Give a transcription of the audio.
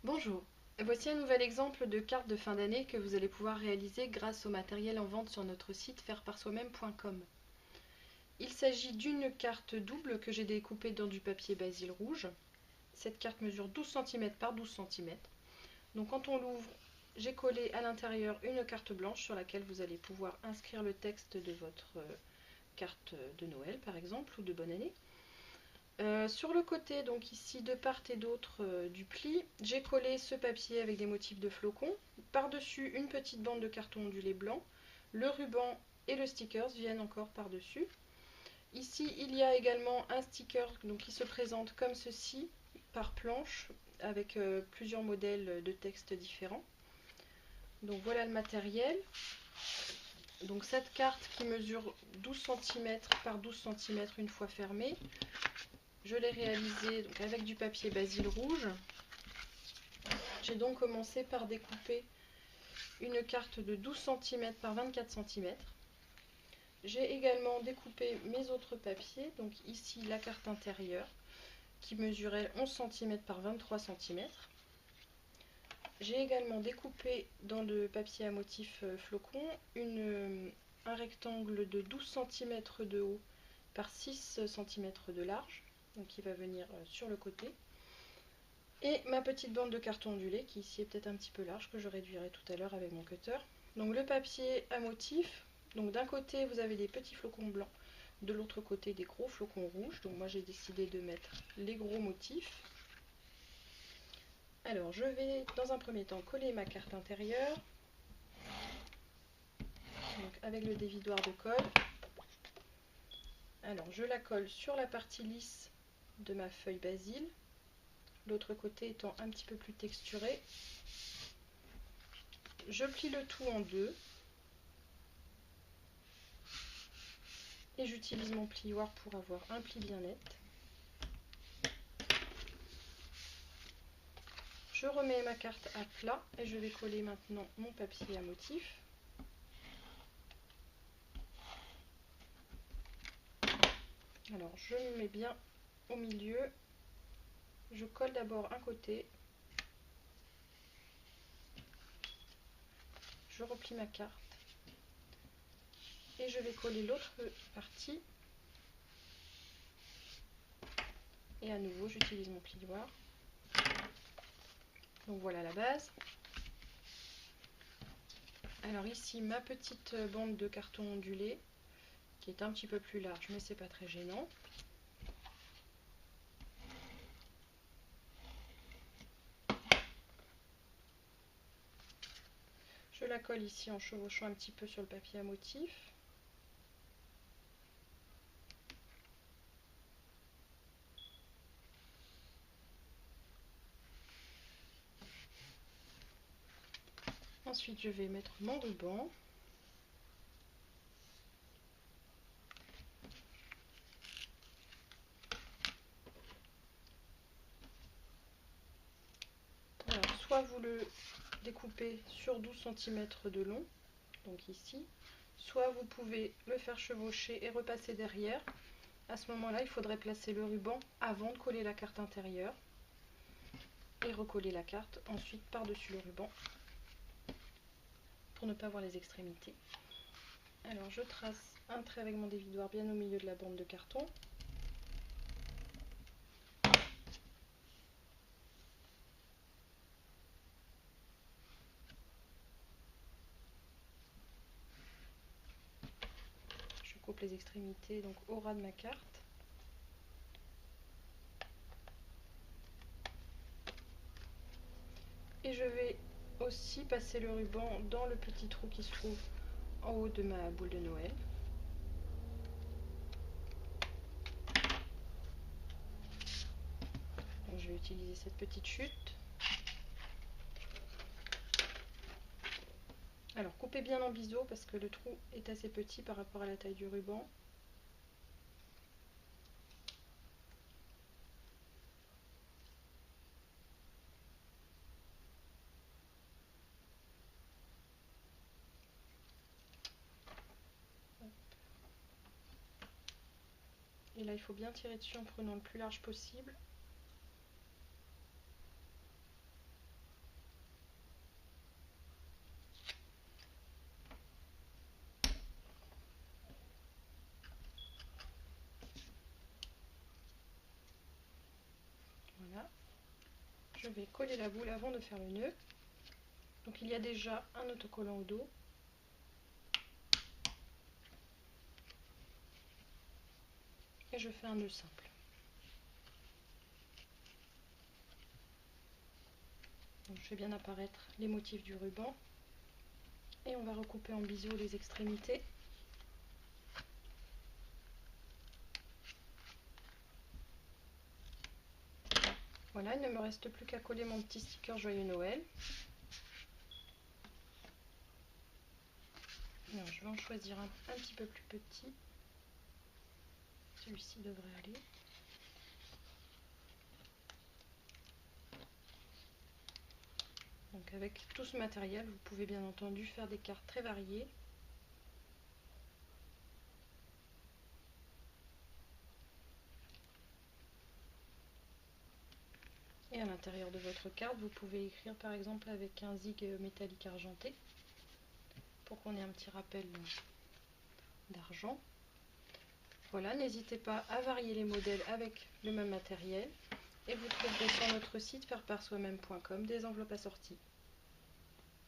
Bonjour, voici un nouvel exemple de carte de fin d'année que vous allez pouvoir réaliser grâce au matériel en vente sur notre site faireparsoi-même.com. Il s'agit d'une carte double que j'ai découpée dans du papier basil rouge. Cette carte mesure 12 cm par 12 cm. Donc quand on l'ouvre, j'ai collé à l'intérieur une carte blanche sur laquelle vous allez pouvoir inscrire le texte de votre carte de Noël par exemple ou de bonne année. Sur le côté, donc ici de part et d'autre du pli, j'ai collé ce papier avec des motifs de flocons. Par-dessus, une petite bande de carton ondulé blanc. Le ruban et le sticker viennent encore par-dessus. Ici, il y a également un sticker donc, qui se présente comme ceci, par planche, avec plusieurs modèles de texte différents. Donc voilà le matériel. Donc cette carte qui mesure 12 cm par 12 cm une fois fermée. Je l'ai réalisé donc avec du papier basil rouge. J'ai donc commencé par découper une carte de 12 cm par 24 cm. J'ai également découpé mes autres papiers, donc ici la carte intérieure qui mesurait 11 cm par 23 cm. J'ai également découpé dans le papier à motif flocon un rectangle de 12 cm de haut par 6 cm de large, donc qui va venir sur le côté. Et ma petite bande de carton ondulé qui ici est peut-être un petit peu large, que je réduirai tout à l'heure avec mon cutter. Donc le papier à motif, donc d'un côté vous avez des petits flocons blancs, de l'autre côté des gros flocons rouges. Donc moi j'ai décidé de mettre les gros motifs. Alors je vais dans un premier temps coller ma carte intérieure, donc avec le dévidoir de colle. Alors je la colle sur la partie lisse de ma feuille basil, l'autre côté étant un petit peu plus texturé. Je plie le tout en deux et j'utilise mon plioir pour avoir un pli bien net. Je remets ma carte à plat et je vais coller maintenant mon papier à motif. Alors je me mets bien au milieu, je colle d'abord un côté, je replie ma carte et je vais coller l'autre partie. Et à nouveau j'utilise mon plioir. Donc voilà la base. Alors ici ma petite bande de carton ondulé qui est un petit peu plus large mais c'est pas très gênant. Je la colle ici en chevauchant un petit peu sur le papier à motif. Ensuite je vais mettre mon ruban. Alors, soit vous le découpez sur 12 cm de long, donc ici, soit vous pouvez le faire chevaucher et repasser derrière. À ce moment-là, il faudrait placer le ruban avant de coller la carte intérieure et recoller la carte ensuite par-dessus le ruban pour ne pas voir les extrémités. Alors je trace un trait avec mon dévidoir bien au milieu de la bande de carton. Je coupe les extrémités donc au ras de ma carte. Et je vais aussi passer le ruban dans le petit trou qui se trouve en haut de ma boule de Noël. Donc je vais utiliser cette petite chute. Alors coupez bien en biseau parce que le trou est assez petit par rapport à la taille du ruban. Et là il faut bien tirer dessus en prenant le plus large possible. je vais coller la boule avant de faire le nœud. Donc il y a déjà un autocollant au dos. Et je fais un nœud simple. Donc je fais bien apparaître les motifs du ruban. Et on va recouper en biseau les extrémités. Voilà, il ne me reste plus qu'à coller mon petit sticker Joyeux Noël. Alors, je vais en choisir un petit peu plus petit. Celui-ci devrait aller. Donc avec tout ce matériel, vous pouvez bien entendu faire des cartes très variées. Et à l'intérieur de votre carte, vous pouvez écrire par exemple avec un zig métallique argenté pour qu'on ait un petit rappel d'argent. Voilà, n'hésitez pas à varier les modèles avec le même matériel. Et vous trouverez sur notre site faireparsoi-même.com des enveloppes assorties.